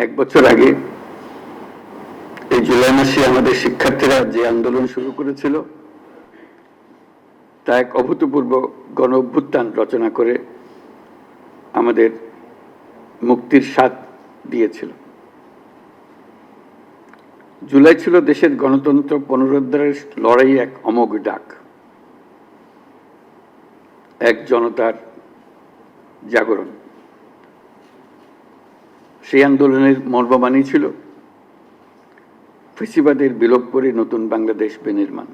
এক বছর আগে এই জুলাই মাসে আমাদের শিক্ষার্থীরা যে আন্দোলন শুরু করেছিল তা এক অভূতপূর্ব গণ অভ্যুত্থান রচনা করে আমাদের মুক্তির স্বাদ দিয়েছিল। জুলাই ছিল দেশের গণতন্ত্র পুনরুদ্ধারের লড়াই এক অমোঘ ডাক, এক জনতার জাগরণ। সেই আন্দোলনের মর্মবাণী ছিল ফ্যাসিবাদের বিলোপ করে নতুন বাংলাদেশ বিনির্মাণ,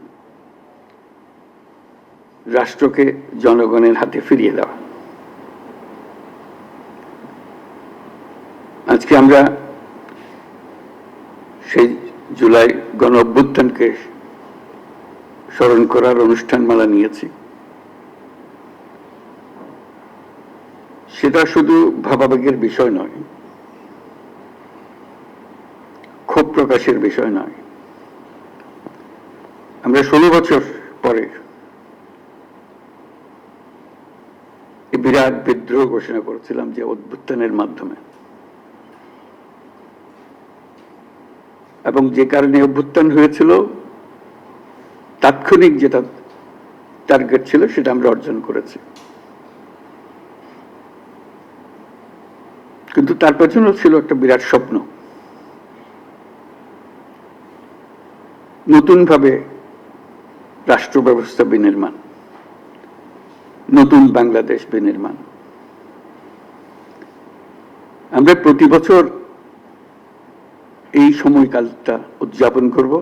রাষ্ট্রকে জনগণের হাতে ফিরিয়ে দেওয়া। আজকে আমরা সেই জুলাই গণ অভ্যুত্থানকে স্মরণ করার অনুষ্ঠানমালা নিয়েছি। সেটা শুধু ভাবাবেগের বিষয় নয়, ক্ষোভ প্রকাশের বিষয় নয়। আমরা 16 বছর পরে বিরাট বিদ্রোহ ঘোষণা করেছিলাম যে অভ্যুত্থানের মাধ্যমে, এবং যে কারণে অভ্যুত্থান হয়েছিল তাৎক্ষণিক যেটা টার্গেট ছিল সেটা আমরা অর্জন করেছি। কিন্তু তার পেছনেও ছিল একটা বিরাট স্বপ্ন, নতুনভাবে রাষ্ট্র ব্যবস্থা বিনির্মাণ, নতুন বাংলাদেশ বিনির্মাণ। আমরা প্রতি বছর এই সময়কালটা উদযাপন করব,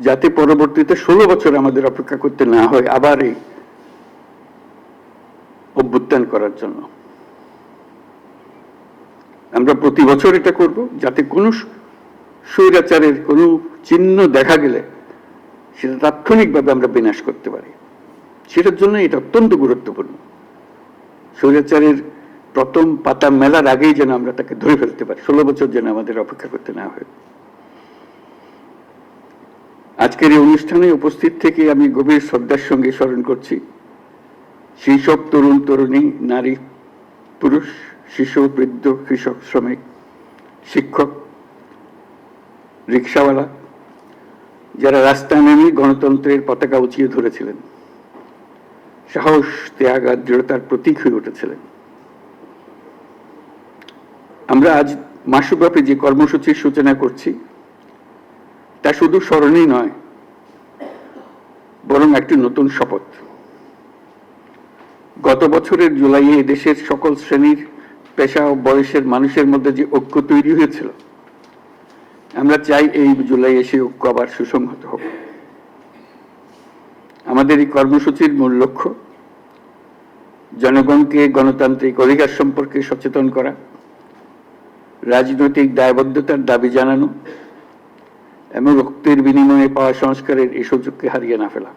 যাতে পরবর্তীতে 16 বছর আমাদের অপেক্ষা করতে না হয় আবার এই অভ্যুত্থান করার জন্য। আমরা প্রতি বছর এটা করব, যাতে কোনো স্বৈরাচারের কোনো চিহ্ন দেখা গেলে সেটা তাৎক্ষণিকভাবে আমরা বিনাশ করতে পারি। সেটার জন্য এটা অত্যন্ত গুরুত্বপূর্ণ। স্বৈরাচারের প্রথম পাতা মেলার আগেই যেন আমরা তাকে ধরে ফেলতে পারি, 16 বছর যেন আমাদের অপেক্ষা করতে না হয়। আজকের এই অনুষ্ঠানে উপস্থিত থেকে আমি গভীর শ্রদ্ধার সঙ্গে স্মরণ করছি সেই সব তরুণ তরুণী, নারী পুরুষ, শিশু, বৃদ্ধ, কৃষক, শ্রমিক, শিক্ষক, রিক্সাওয়ালা, যারা রাস্তায় নেমে গণতন্ত্রের পতাকা উঁচিয়ে ধরেছিলেন, সাহস, ত্যাগ আর দৃঢ়তার প্রতীক হয়ে উঠেছিলেন। আমরা আজ মাসব্যাপী যে কর্মসূচির সূচনা করছি তা শুধু স্মরণই নয়, বরং একটি নতুন শপথ। গত বছরের জুলাইয়ে দেশের সকল শ্রেণীর, পেশা ও বয়সের মানুষের মধ্যে যে ঐক্য তৈরি হয়েছিল, আমরা চাই এই জুলাইয়ে সেই ঐক্য আবার সুসংহত হোক। আমাদের এই কর্মসূচির মূল লক্ষ্য জনগণকে গণতান্ত্রিক অধিকার সম্পর্কে সচেতন করা, রাজনৈতিক দায়বদ্ধতার দাবি জানানো এবং রক্তের বিনিময়ে পাওয়া সংস্কারের এই সুযোগকে হারিয়ে না ফেলা।